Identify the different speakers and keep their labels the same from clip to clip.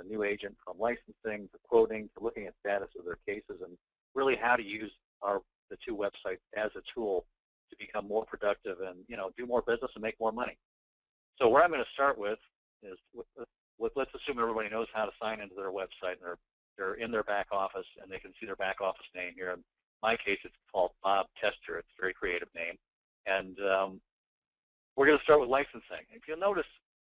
Speaker 1: new agent, from licensing to quoting to looking at status of their cases, and really how to use the two websites as a tool to become more productive and do more business and make more money. So where I'm going to start with is let's assume everybody knows how to sign into their website and they're in their back office and they can see their back office name here. In my case, it's called Bob Tester. It's a very creative name. And we're going to start with licensing. If you'll notice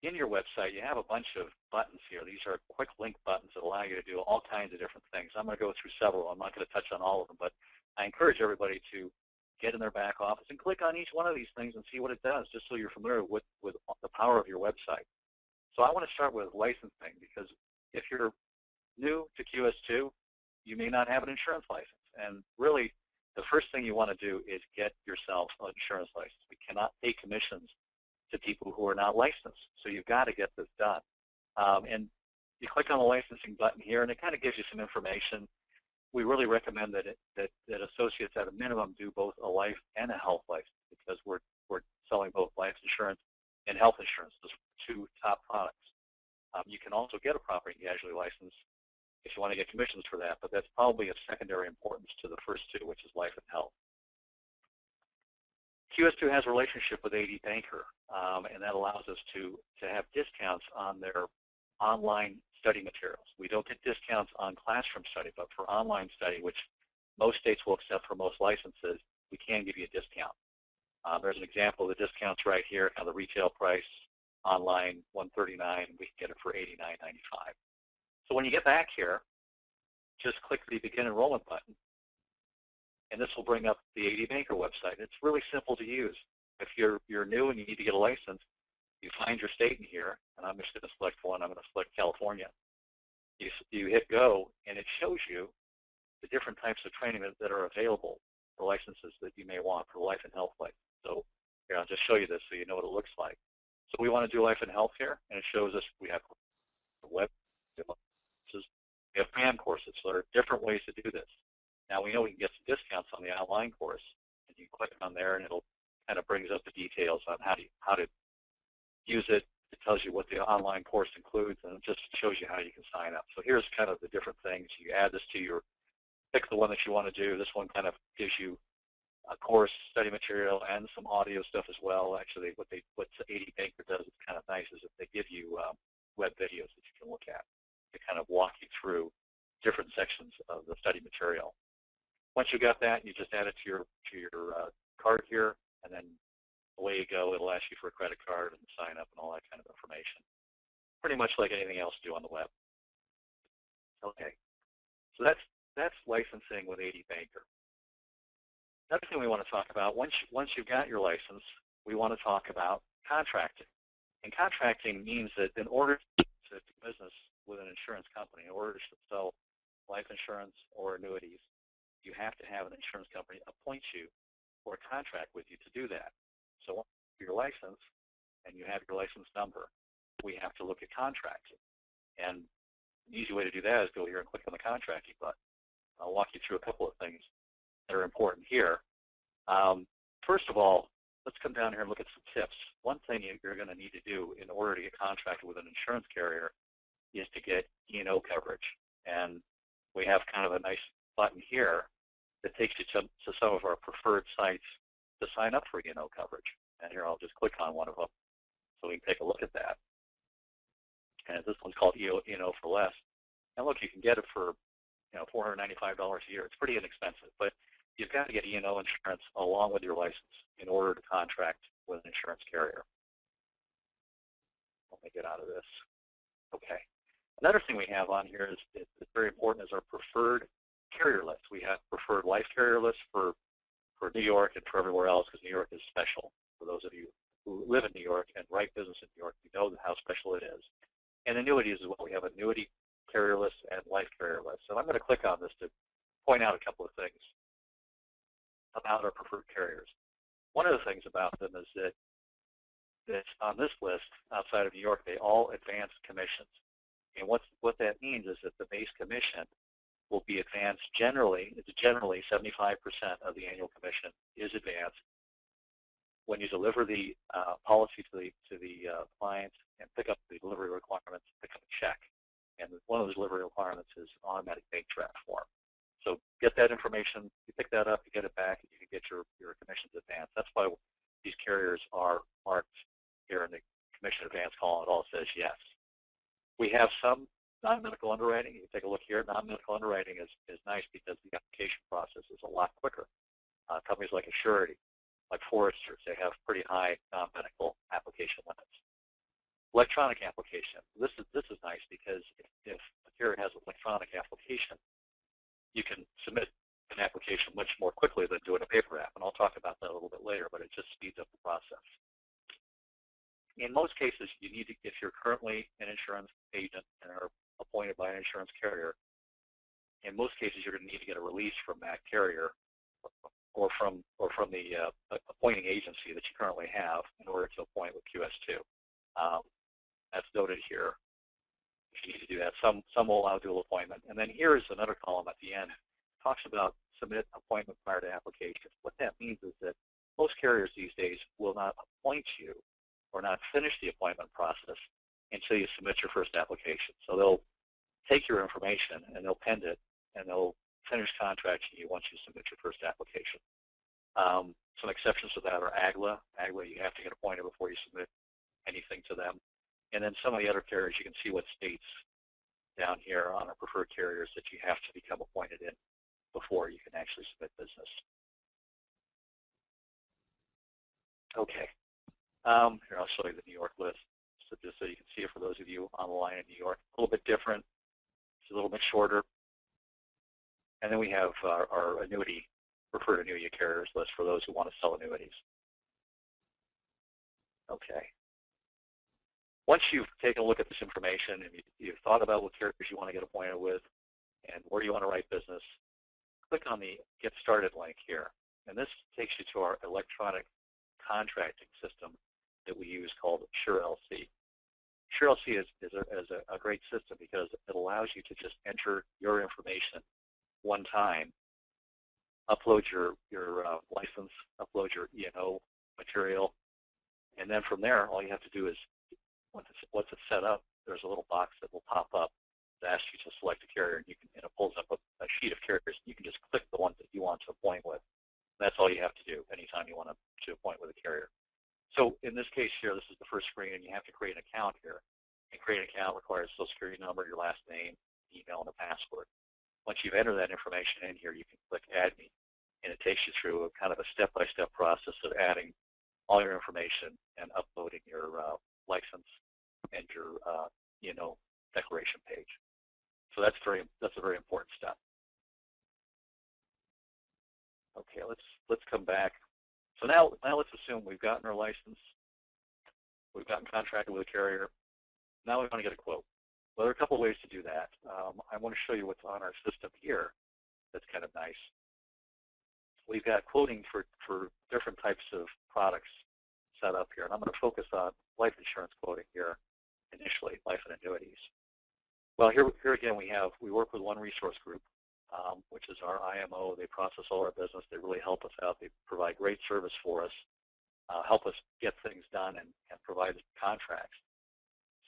Speaker 1: in your website, you have a bunch of buttons here. These are quick link buttons that allow you to do all kinds of different things. I'm going to go through several. I'm not going to touch on all of them, but I encourage everybody to get in their back office and click on each one of these things and see what it does, just so you're familiar with the power of your website. So I want to start with licensing, because if you're new to QS2, you may not have an insurance license. And really, the first thing you want to do is get yourself an insurance license. We cannot pay commissions to people who are not licensed. So you've got to get this done. And you click on the licensing button here, and it kind of gives you some information. We really recommend that associates at a minimum do both a life and a health license, because we're selling both life insurance and health insurance. Those are two top products. You can also get a property and casualty license if you want to get commissions for that, but that's probably of secondary importance to the first two, which is life and health. QS2 has a relationship with AD Banker, and that allows us to have discounts on their online study materials. We don't get discounts on classroom study, but for online study, which most states will accept for most licenses, we can give you a discount. There's an example of the discounts right here. Kind of the retail price online, $139, we can get it for $89.95. So when you get back here, just click the Begin Enrollment button, and this will bring up the AD Banker website. It's really simple to use. If you're new and you need to get a license, you find your state in here, and I'm just going to select one. I'm going to select California. You hit go, and it shows you the different types of training that are available, the licenses that you may want for life and health license. So here, I'll just show you this so you know what it looks like. So we want to do life and health here, and it shows us we have web courses, we have PAM courses. So there are different ways to do this. Now we know we can get some discounts on the online course, and you click on there, and it'll kind of brings up the details on how to use it. It tells you what the online course includes, and it just shows you how you can sign up. So here's kind of the different things. You add this to your, pick the one that you want to do. This one kind of gives you a course, study material, and some audio stuff as well. Actually, what AD Banker does is kind of nice, is that they give you web videos that you can look at to kind of walk you through different sections of the study material. Once you got that, you just add it to your card here, and then away you go. It'll ask you for a credit card and sign up and all that kind of information. Pretty much like anything else you do on the web. Okay, so that's licensing with AD Banker. Another thing we want to talk about, once you've got your license, we want to talk about contracting. And contracting means that in order to do business with an insurance company, in order to sell life insurance or annuities, you have to have an insurance company appoint you or contract with you to do that. So once you have your license and you have your license number, we have to look at contracting. And an easy way to do that is go here and click on the contracting button. I'll walk you through a couple of things that are important here. First of all, let's come down here and look at some tips. One thing you're going to need to do in order to get contracted with an insurance carrier is to get E&O coverage. And we have kind of a nice button here that takes you to some of our preferred sites to sign up for E&O coverage. And here I'll just click on one of them so we can take a look at that. And this one's called E&O for Less. And look, you can get it for $495 a year. It's pretty inexpensive, but you've got to get E&O insurance along with your license in order to contract with an insurance carrier. Let me get out of this. Okay. Another thing we have on here is very important is our preferred carrier list. We have preferred life carrier lists for New York and for everywhere else, because New York is special. For those of you who live in New York and write business in New York, you know how special it is. And annuities as well. We have annuity carrier lists and life carrier lists. So I'm going to click on this to point out a couple of things about our preferred carriers. One of the things about them is that on this list, outside of New York, they all advance commissions. And what that means is that the base commission will be advanced generally. It's generally 75% of the annual commission is advanced when you deliver the policy to the client and pick up the delivery requirements, pick up a check. And one of the delivery requirements is automatic bank draft form. So get that information, you pick that up, you get it back, and you can get your commissions advanced. That's why these carriers are marked here in the commission advance column. It all says yes. We have some non-medical underwriting. You can take a look here. Non-medical underwriting is nice because the application process is a lot quicker. Companies like Assurity, like Foresters, they have pretty high non-medical application limits. Electronic application. This is nice because if a carrier has an electronic application, you can submit an application much more quickly than doing a paper app, and I'll talk about that a little bit later, but it just speeds up the process. In most cases, you need to, if you're currently an insurance agent and are appointed by an insurance carrier, in most cases you're going to need to get a release from that carrier or from the appointing agency that you currently have in order to appoint with QS2. That's noted here. If you need to do that, some will allow dual appointment. And then here is another column at the end. It talks about submit appointment prior to application. What that means is that most carriers these days will not appoint you or not finish the appointment process until you submit your first application. So they'll take your information and they'll pend it and they'll finish contracting you once you submit your first application. Some exceptions to that are AGLA. AGLA, you have to get appointed before you submit anything to them. And then some of the other carriers, you can see what states down here on our preferred carriers that you have to become appointed in before you can actually submit business. Okay. Here, I'll show you the New York list, so just so you can see it for those of you on the line in New York. A little bit different. It's a little bit shorter. And then we have our annuity, preferred annuity carriers list for those who want to sell annuities. Okay. Once you've taken a look at this information and you've thought about what carriers you want to get appointed with and where you want to write business, click on the Get Started link here. And this takes you to our electronic contracting system that we use called SureLC. SureLC is a great system because it allows you to just enter your information one time, upload your license, upload your E&O material, and then from there, all you have to do is, once it's set up, there's a little box that will pop up to ask you to select a carrier, and it pulls up a sheet of carriers. You can just click the ones that you want to appoint with. That's all you have to do anytime you want to appoint with a carrier. So in this case here, this is the first screen, and you have to create an account here. And create an account requires a Social Security number, your last name, email, and a password. Once you've entered that information in here, you can click Add Me, and it takes you through a kind of a step-by-step process of adding all your information and uploading your license and your declaration page. So that's a very important step. Okay, let's come back. So now let's assume we've gotten our license, we've gotten contracted with a carrier. Now we want to get a quote. Well, there are a couple of ways to do that. I want to show you what's on our system here that's kind of nice. We've got quoting for different types of products set up here, and I'm going to focus on life insurance quoting here initially, life and annuities. Well, here again we work with One Resource Group, which is our IMO. They process all our business. They really help us out. They provide great service for us, help us get things done and provide us contracts.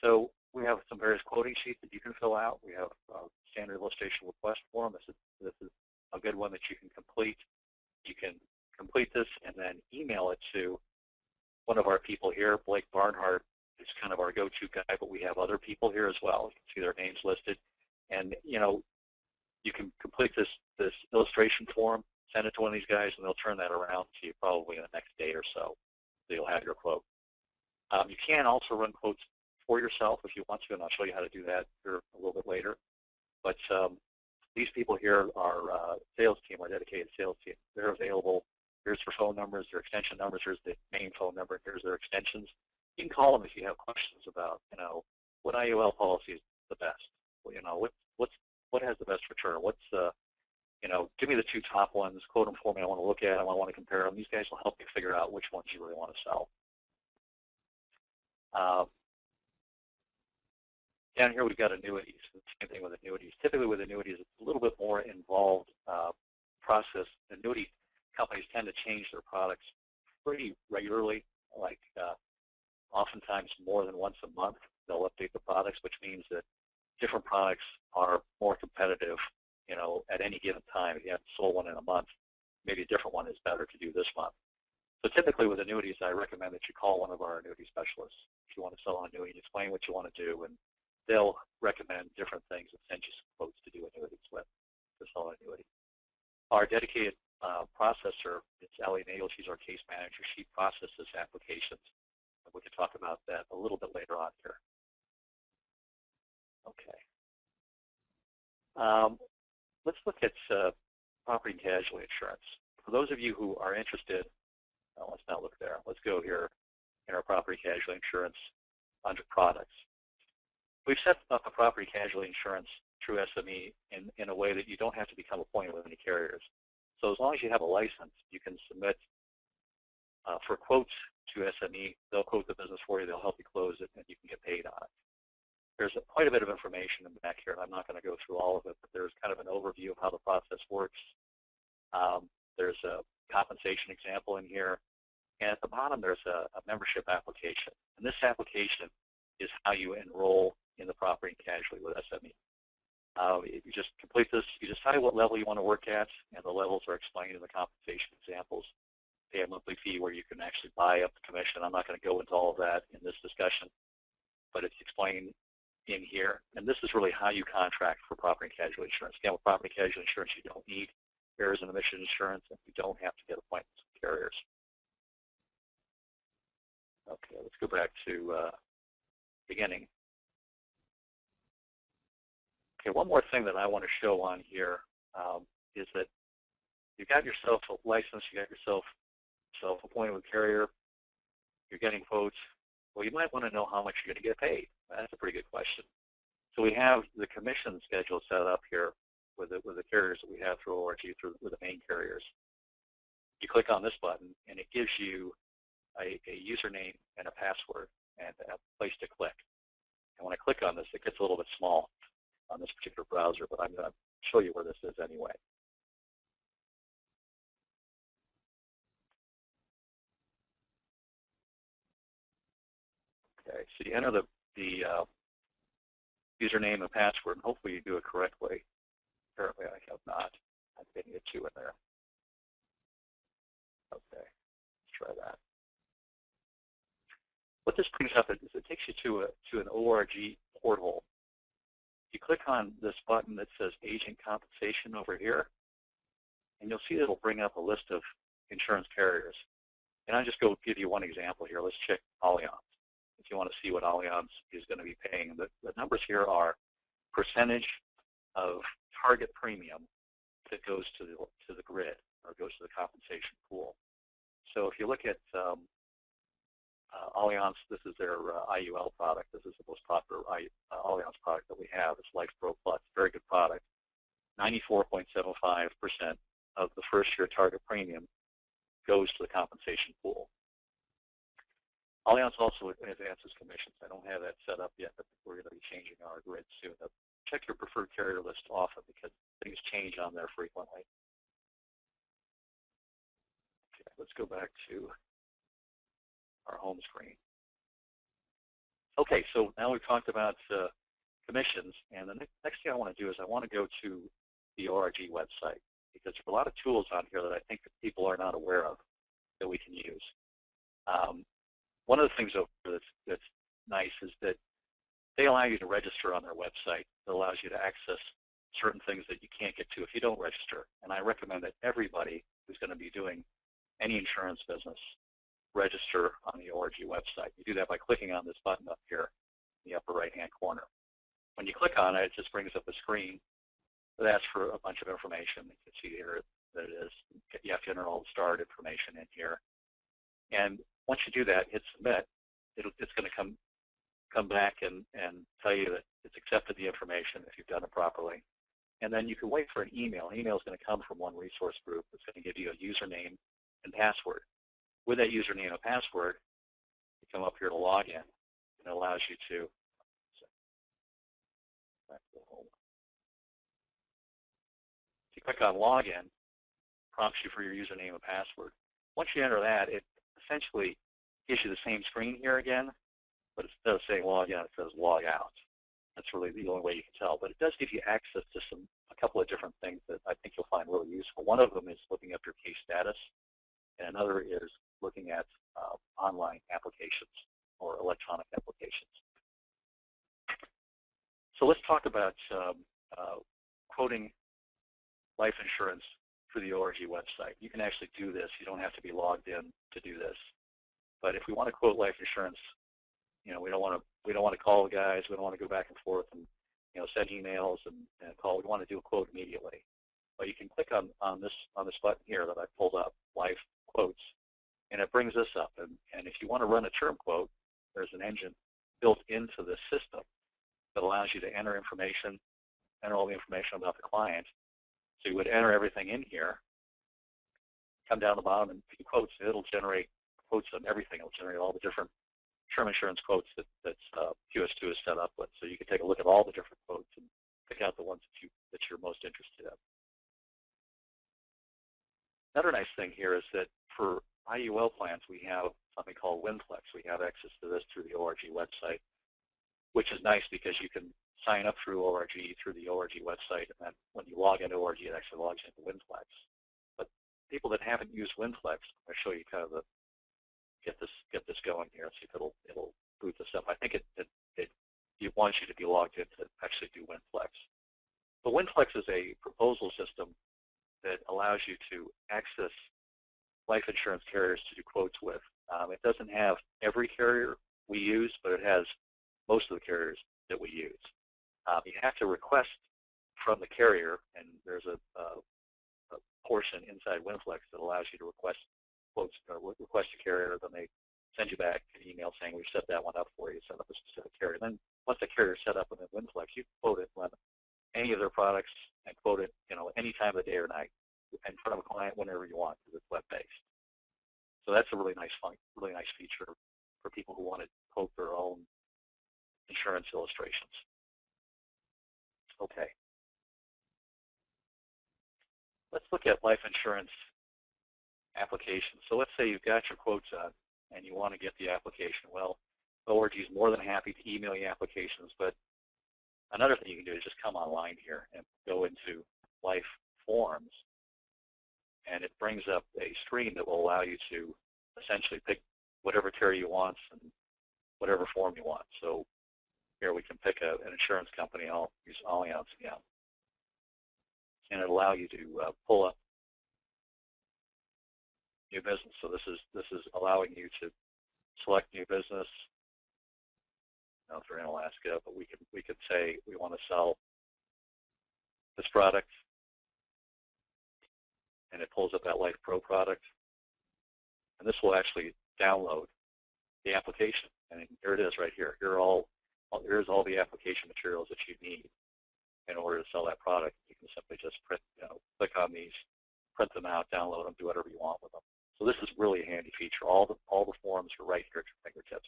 Speaker 1: So we have some various quoting sheets that you can fill out. We have a standard illustration request form. This is a good one that you can complete. You can complete this and then email it to one of our people here. Blake Barnhart is kind of our go-to guy, but we have other people here as well. You can see their names listed. And you can complete this illustration form, send it to one of these guys, and they'll turn that around to you probably in the next day or so. So you'll have your quote. You can also run quotes for yourself if you want to, and I'll show you how to do that here a little bit later. But these people here are sales team, our dedicated sales team. They're available. Here's their phone numbers, their extension numbers. Here's the main phone number. Here's their extensions. You can call them if you have questions about, what IUL policy is the best. What has the best return? Give me the two top ones, quote them for me. I want to look at them. I want to compare them. These guys will help you figure out which ones you really want to sell. Down here we've got annuities. Same thing with annuities. Typically with annuities, it's a little bit more involved process. Annuity companies tend to change their products pretty regularly, oftentimes more than once a month. They'll update the products, which means that different products are more competitive, at any given time. If you haven't sold one in a month, maybe a different one is better to do this month. So typically with annuities, I recommend that you call one of our annuity specialists if you want to sell an annuity, explain what you want to do, and they'll recommend different things and send you some quotes to do annuities with, to sell an annuity. Our dedicated processor, it's Ellie Nagel, she's our case manager. She processes applications. We can talk about that a little bit later on here. Okay. Let's look at property and casualty insurance. For those of you who are interested, let's not look there. Let's go here in our property casualty insurance under products. We've set up a property casualty insurance through SME in a way that you don't have to become appointed with any carriers. So as long as you have a license, you can submit for quotes to SME. They'll quote the business for you. They'll help you close it, and you can get paid on it. There's quite a bit of information in the back here, and I'm not going to go through all of it, but there's kind of an overview of how the process works. There's a compensation example in here, and at the bottom there's a membership application. And this application is how you enroll in the property and casualty with SME. You just complete this, you decide what level you want to work at, and the levels are explained in the compensation examples. Pay a monthly fee where you can actually buy up the commission. I'm not going to go into all of that in this discussion, but it's explained in here. And this is really how you contract for property and casualty insurance. Again, with property and casualty insurance, you don't need errors and omission insurance, and you don't have to get appointments with carriers. Okay, let's go back to beginning. Okay, one more thing that I want to show on here is that you got yourself a license, you got yourself appointed with carrier, you're getting quotes. Well, you might want to know how much you're going to get paid. That's a pretty good question. So we have the commission schedule set up here with the carriers that we have through ORG, with the main carriers. You click on this button, and it gives you a username and a password and a place to click. And when I click on this, it gets a little bit small on this particular browser, but I'm going to show you where this is anyway. Okay, so you enter the username and password, and hopefully you do it correctly. Apparently I have not. I'm getting a 2 in there. Okay, let's try that. What this brings up is it takes you to an ORG portal. You click on this button that says Agent Compensation over here, and you'll see it'll bring up a list of insurance carriers. And I'll just go give you one example here. Let's check Allianz. If you want to see what Allianz is going to be paying, the numbers here are percentage of target premium that goes to the grid or goes to the compensation pool. So if you look at Allianz, this is their IUL product. This is the most popular Allianz product that we have. It's Life Pro Plus, very good product. 94.75% of the first year target premium goes to the compensation pool. Allianz also advances commissions. I don't have that set up yet, but we're going to be changing our grid soon. Check your preferred carrier list often because things change on there frequently. Okay, let's go back to our home screen. Okay, so now we've talked about commissions, and the next thing I want to do is I want to go to the ORG website because there's a lot of tools on here that I think that people are not aware of that we can use. One of the things over here that's nice is that they allow you to register on their website. It allows you to access certain things that you can't get to if you don't register. And I recommend that everybody who's going to be doing any insurance business register on the ORG website. You do that by clicking on this button up here in the upper right-hand corner. When you click on it, it just brings up a screen that asks for a bunch of information. You can see here that it is. You have to enter all the starred information in here. And once you do that, hit submit. It's going to come back and tell you that it's accepted the information if you've done it properly. And then you can wait for an email. An email is going to come from one resource group. It's going to give you a username and password. With that username and password, you come up here to log in, and it allows you to if you click on login, prompts you for your username and password. Once you enter that, it essentially gives you the same screen here again, but instead of saying log in, it says log out. That's really the only way you can tell. But it does give you access to a couple of different things that I think you'll find really useful. One of them is looking up your case status, and another is looking at online applications or electronic applications. So let's talk about quoting life insurance through the ORG website. You can actually do this. You don't have to be logged in to do this. But if we want to quote life insurance, we don't want to call the guys. We don't want to go back and forth and send emails and call. We want to do a quote immediately. But you can click on this button here that I pulled up, Life Quotes, and it brings this up. And if you want to run a term quote, there's an engine built into this system that allows you to enter all the information about the client. So you would enter everything in here, come down the bottom and view quotes, and it'll generate quotes on everything. It'll generate all the different term insurance quotes that QS2 is set up with. So you can take a look at all the different quotes and pick out the ones that you're most interested in. Another nice thing here is that for IUL plans, we have something called WinFlex. We have access to this through the ORG website, which is nice because you can sign up through ORG, through the ORG website, and then when you log into ORG, it actually logs into WinFlex. But people that haven't used WinFlex, I'll show you kind of get this going here. See if it'll boot this up. I think it wants you to be logged in to actually do WinFlex. But WinFlex is a proposal system that allows you to access life insurance carriers to do quotes with. It doesn't have every carrier we use, but it has most of the carriers that we use. You have to request from the carrier, and there's a portion inside WinFlex that allows you to request quotes, or request a carrier, then they send you back an email saying we've set that one up for you, set up a specific carrier. Then once the carrier is set up within WinFlex, you can quote it on any of their products and quote it, any time of the day or night in front of a client whenever you want, because it's web-based. So that's a really nice feature for people who want to quote their own insurance illustrations. Okay. Let's look at life insurance applications. So let's say you've got your quotes on and you want to get the application. Well, ORG is more than happy to email you applications, but another thing you can do is just come online here and go into Life Forms, and it brings up a screen that will allow you to essentially pick whatever carrier you want and whatever form you want. So here we can pick an insurance company. I'll use Allianz again, and it'll allow you to pull up new business. So this is allowing you to select new business. Now if we're in Alaska, but we could say we want to sell this product, and it pulls up that Life Pro product, and this will actually download the application. And here it is right here. Here's all the application materials that you need in order to sell that product. You can simply just click on these, print them out, download them, do whatever you want with them. So this is really a handy feature. All the forms are right here at your fingertips.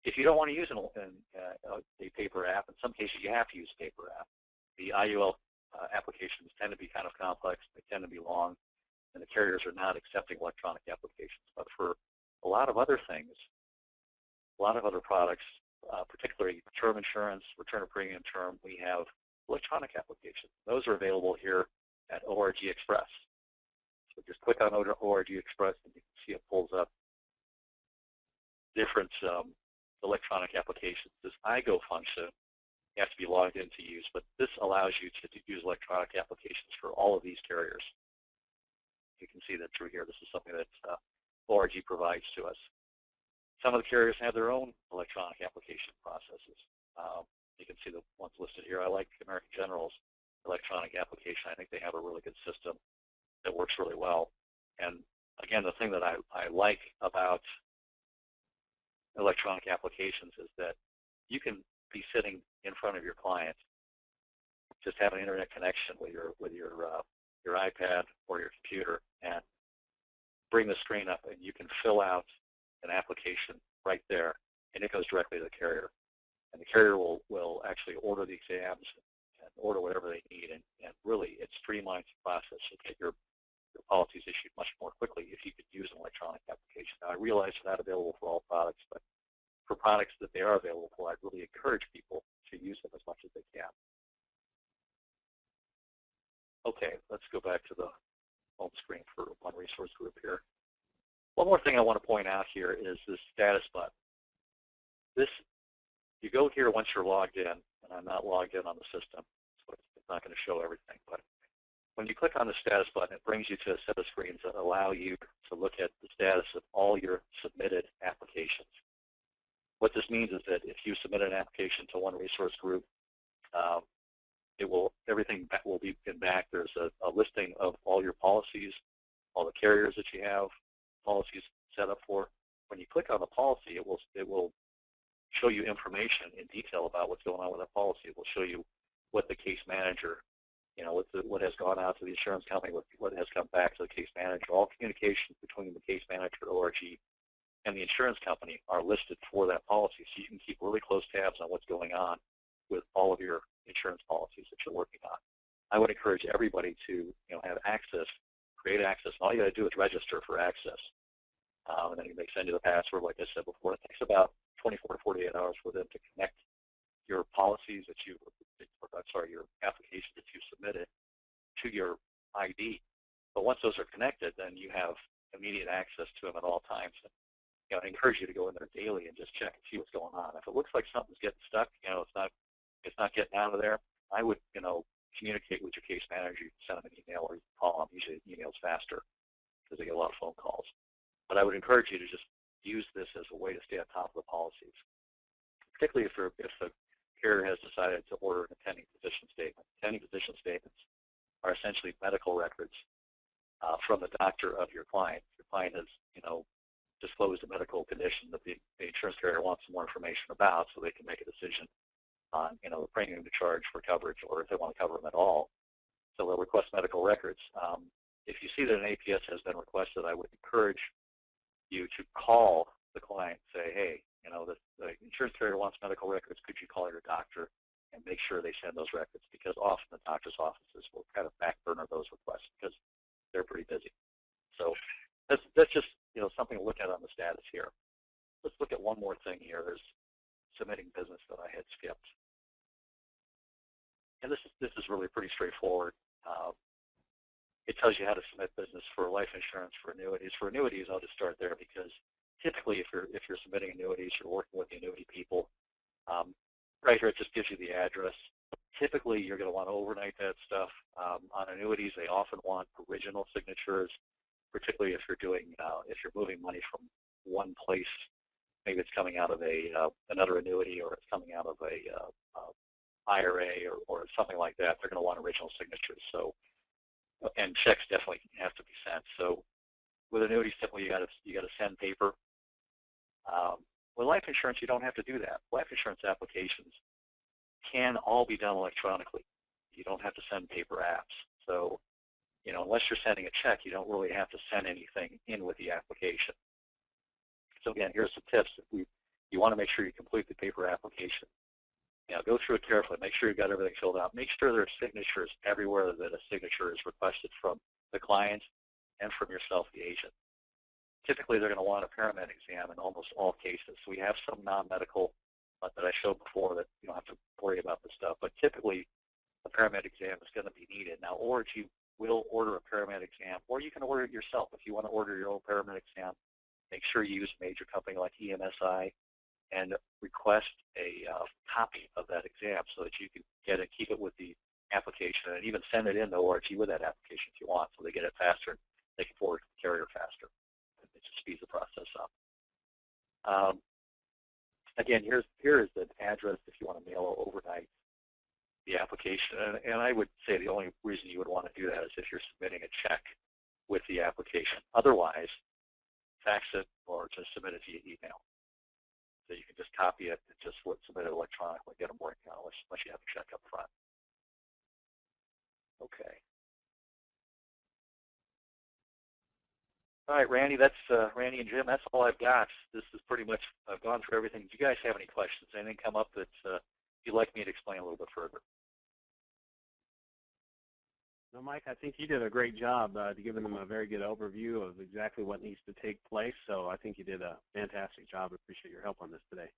Speaker 1: If you don't want to use a paper app, in some cases you have to use a paper app. The IUL applications tend to be kind of complex. They tend to be long, and the carriers are not accepting electronic applications. But for a lot of other things, a lot of other products, particularly term insurance, return of premium term, we have electronic applications. Those are available here at ORG Express. So just click on ORG Express, and you can see it pulls up different electronic applications. This IGO function you have to be logged in to use, but this allows you to use electronic applications for all of these carriers. You can see that through here. This is something that ORG provides to us. Some of the carriers have their own electronic application processes. You can see the ones listed here. I like American General's electronic application. I think they have a really good system that works really well. And again, the thing that I like about electronic applications is that you can be sitting in front of your client, just have an internet connection with your iPad or your computer, and bring the screen up, and you can fill out an application right there, and it goes directly to the carrier. And the carrier will actually order the exams and order whatever they need, and really it streamlines the process. You'll get your policies issued much more quickly if you could use an electronic application. Now, I realize it's not available for all products, but for products that they are available for, I'd really encourage people to use them as much as they can. Okay, let's go back to the home screen for One Resource Group here. One more thing I want to point out here is this status button. This, you go here once you're logged in, and I'm not logged in on the system, so it's not going to show everything, but when you click on the status button, it brings you to a set of screens that allow you to look at the status of all your submitted applications. What this means is that if you submit an application to One Resource Group, everything will be in back. There's a listing of all your policies, all the carriers that you have policies set up for. When you click on the policy, it will show you information in detail about what's going on with that policy. It will show you what the case manager, what has gone out to the insurance company, what has come back to the case manager. All communications between the case manager, ORG, and the insurance company are listed for that policy, so you can keep really close tabs on what's going on with all of your insurance policies that you're working on. I would encourage everybody to have access, create access, and all you got to do is register for access. And then they send you the password, like I said before. It takes about 24 to 48 hours for them to connect your policies that your applications that you submitted to your ID. But once those are connected, then you have immediate access to them at all times. And, I encourage you to go in there daily and just check and see what's going on. If it looks like something's getting stuck, it's not getting out of there, I would, communicate with your case manager. You can send them an email or you can call them. Usually email's faster because they get a lot of phone calls. But I would encourage you to just use this as a way to stay on top of the policies, particularly if the carrier has decided to order an attending physician statement. Attending physician statements are essentially medical records from the doctor of your client. Your client has, disclosed a medical condition that the insurance carrier wants some more information about, so they can make a decision on, the premium to charge for coverage, or if they want to cover them at all. So they'll request medical records. If you see that an APS has been requested, I would encourage you to call the client and say, hey, the insurance carrier wants medical records. Could you call your doctor and make sure they send those records? Because often the doctor's offices will kind of back burner those requests because they're pretty busy. So that's just something to look at on the status here. Let's look at one more thing here. There's submitting business that I had skipped. And this is really pretty straightforward. It tells you how to submit business for life insurance, for annuities. For annuities, I'll just start there because typically if you're submitting annuities, you're working with the annuity people. Right here, it just gives you the address. Typically, you're going to want to overnight that stuff. On annuities, they often want original signatures, particularly if you're moving money from one place. Maybe it's coming out of another annuity, or it's coming out of a IRA or something like that. They're going to want original signatures. So, and checks definitely have to be sent. So, with annuities, typically you got to send paper. With life insurance, you don't have to do that. Life insurance applications can all be done electronically. You don't have to send paper apps. So, unless you're sending a check, you don't really have to send anything in with the application. So again, here's some tips. You want to make sure you complete the paper application. Go through it carefully. Make sure you've got everything filled out. Make sure there are signatures everywhere that a signature is requested from the client and from yourself, the agent. Typically, they're going to want a paramed exam in almost all cases. So we have some non-medical that I showed before that you don't have to worry about this stuff. But typically, a paramed exam is going to be needed. Now, or you will order a paramed exam, or you can order it yourself. If you want to order your own paramed exam, make sure you use a major company like EMSI and request a copy of that exam so that you can get it, keep it with the application, and even send it in to ORG with that application if you want, so they get it faster. They can forward to the carrier faster. It just speeds the process up. Again, here is the address if you want to mail overnight the application. And I would say the only reason you would want to do that is if you're submitting a check with the application. Otherwise, fax it or just submit it via email. So you can just copy it and just submit it electronically, get them working on it, unless you have a check up front. Okay. All right, Randy, that's Randy and Jim. That's all I've got. This is pretty much, I've gone through everything. Do you guys have any questions? Anything come up that you'd like me to explain a little bit further?
Speaker 2: No, Well, Mike, I think you did a great job giving them a very good overview of exactly what needs to take place. So I think you did a fantastic job. I appreciate your help on this today.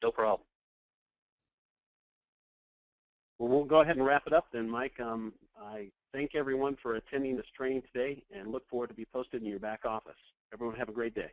Speaker 1: No problem.
Speaker 2: Well, we'll go ahead and wrap it up then, Mike. I thank everyone for attending this training today and look forward to be posted in your back office. Everyone have a great day.